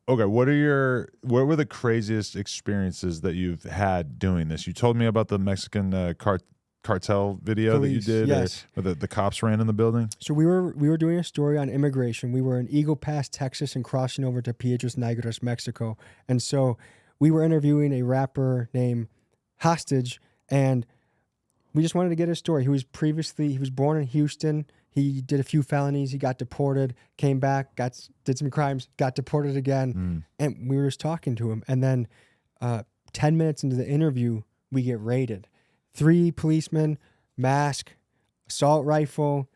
Okay, what were the craziest experiences that you've had doing this? You told me about the Mexican cartel video that you Police, did, yes. or the cops ran in the building. So we were doing a story on immigration. We were in Eagle Pass, Texas, and crossing over to Piedras Negras, Mexico. And so we were interviewing a rapper named Hostage, and we just wanted to get his story. He was born in Houston. He did a few felonies. He got deported, came back, did some crimes, got deported again. And we were just talking to him. And then 10 minutes into the interview, we get raided. 3 policemen, mask, assault rifle,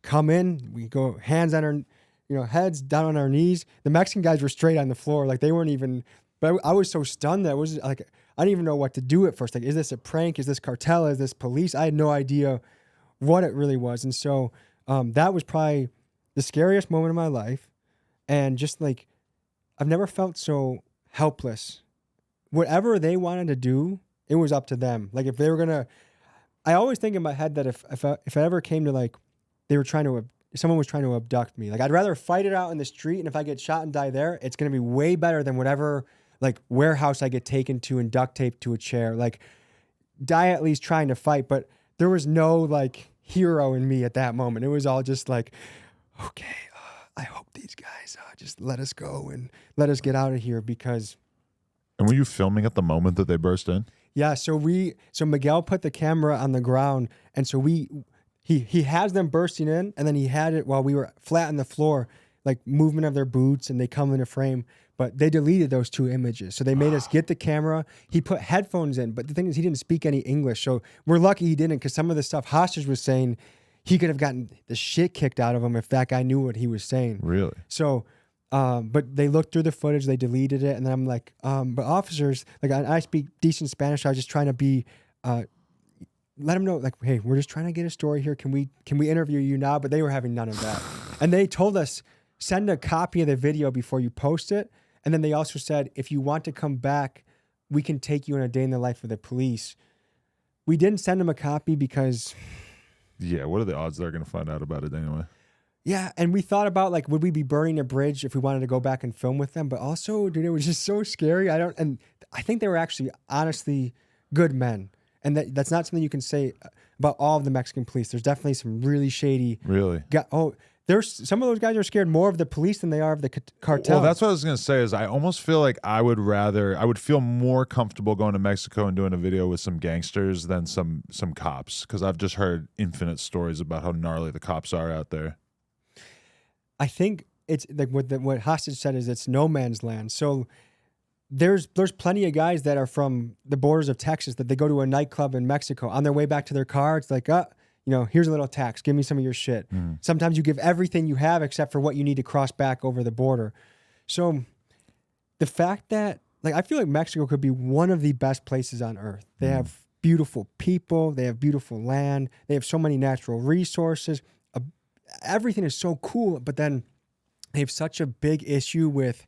come in. We go hands on our, heads down on our knees. The Mexican guys were straight on the floor. Like they weren't even, but I was so stunned that it was like, I didn't even know what to do at first. Like, is this a prank? Is this cartel? Is this police? I had no idea what it really was. And so that was probably the scariest moment of my life. And just like, I've never felt so helpless. Whatever they wanted to do, it was up to them. Like if they were going to, I always think in my head that if I ever came to like, someone was trying to abduct me. Like I'd rather fight it out in the street. And if I get shot and die there, it's going to be way better than whatever like warehouse I get taken to and duct taped to a chair. Like die at least trying to fight. But there was no like hero in me at that moment. It was all just like, okay, I hope these guys just let us go and let us get out of here because. And were you filming at the moment that they burst in? Yeah. So Miguel put the camera on the ground, and so he has them bursting in, and then he had it while we were flat on the floor, like movement of their boots, and they come in a frame. But they deleted those 2 images. So they made us get the camera. He put headphones in, but the thing is he didn't speak any English. So we're lucky he didn't, because some of the stuff Hostage was saying, he could have gotten the shit kicked out of him if that guy knew what he was saying. Really? So, but they looked through the footage, they deleted it, and then I'm like, but officers, like I speak decent Spanish. I was just trying to be, let them know, like, hey, we're just trying to get a story here. Can we interview you now? But they were having none of that. And they told us, send a copy of the video before you post it. And then they also said, if you want to come back, we can take you on a day in the life of the police. We didn't send them a copy because... Yeah, what are the odds they're going to find out about it anyway? Yeah, and we thought about, like, would we be burning a bridge if we wanted to go back and film with them? But also, dude, it was just so scary. And I think they were actually, honestly, good men. And that's not something you can say about all of the Mexican police. There's definitely some really shady... Really? There's some of those guys are scared more of the police than they are of the cartel. Well, that's what I was going to say is I almost feel like I would feel more comfortable going to Mexico and doing a video with some gangsters than some cops, because I've just heard infinite stories about how gnarly the cops are out there. I think it's like what Hostage said is it's no man's land. So there's plenty of guys that are from the borders of Texas that they go to a nightclub in Mexico on their way back to their car. It's like, here's a little tax. Give me some of your shit. Sometimes you give everything you have except for what you need to cross back over the border. So the fact that, like, I feel like Mexico could be one of the best places on earth. They have beautiful people. They have beautiful land. They have so many natural resources. Everything is so cool, but then they have such a big issue with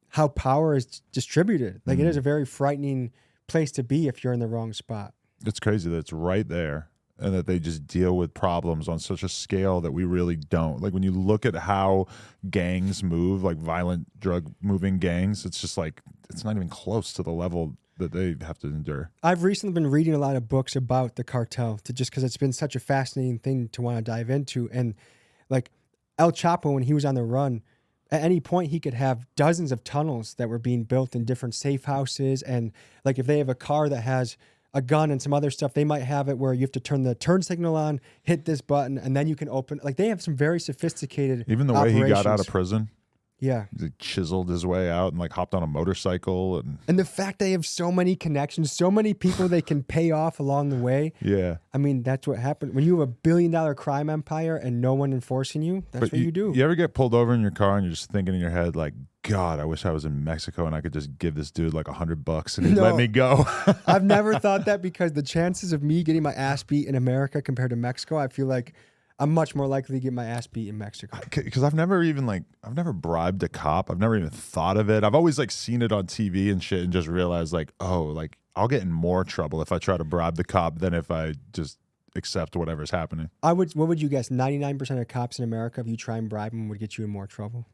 how power is distributed. Like, it is a very frightening place to be if you're in the wrong spot. It's crazy that it's right there, and that they just deal with problems on such a scale that we really don't. Like when you look at how gangs move, like violent drug moving gangs, it's just like, it's not even close to the level that they have to endure. I've recently been reading a lot of books about the cartel just because it's been such a fascinating thing to want to dive into. And like El Chapo, when he was on the run, at any point he could have dozens of tunnels that were being built in different safe houses. And like if they have a car that has a gun and some other stuff, they might have it where you have to turn the turn signal on, hit this button, and then you can open. Like they have some very sophisticated Even the way he got out of prison. Yeah. He chiseled his way out and like hopped on a motorcycle. And the fact they have so many connections, so many people they can pay off along the way. Yeah. I mean, that's what happened. When you have $1 billion crime empire and no one enforcing you, that's what you do. You ever get pulled over in your car and you're just thinking in your head like, God, I wish I was in Mexico and I could just give this dude like $100 and he'd let me go. I've never thought that, because the chances of me getting my ass beat in America compared to Mexico, I feel like I'm much more likely to get my ass beat in Mexico. Because I've never bribed a cop. I've never even thought of it. I've always like seen it on TV and shit and just realized like, oh, like I'll get in more trouble if I try to bribe the cop than if I just accept whatever's happening. What would you guess? 99% of cops in America, if you try and bribe them, would get you in more trouble?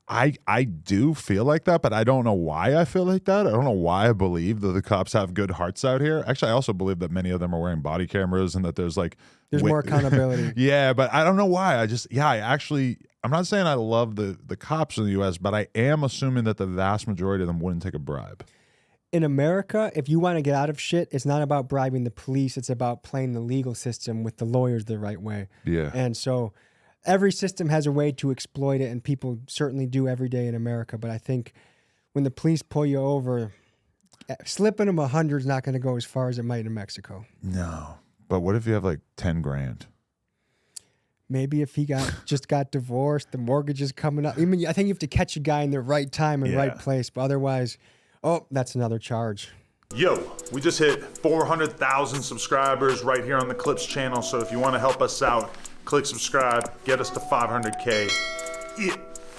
I do feel like that, but I don't know why I feel like that. I don't know why I believe that the cops have good hearts out here. Actually, I also believe that many of them are wearing body cameras and that there's like More accountability. Yeah, but I don't know why. I'm not saying I love the cops in the US, but I am assuming that the vast majority of them wouldn't take a bribe. In America, if you want to get out of shit, it's not about bribing the police. It's about playing the legal system with the lawyers the right way. Yeah. And so every system has a way to exploit it, and people certainly do every day in America. But I think when the police pull you over, slipping them 100 is not going to go as far as it might in Mexico. No. But what if you have like 10 grand? Maybe if he just got divorced, the mortgage is coming up. I mean, I think you have to catch a guy in the right time and right place. But otherwise, oh, that's another charge. Yo, we just hit 400,000 subscribers right here on the Clips channel. So if you want to help us out, click subscribe, get us to 500K. Yeah.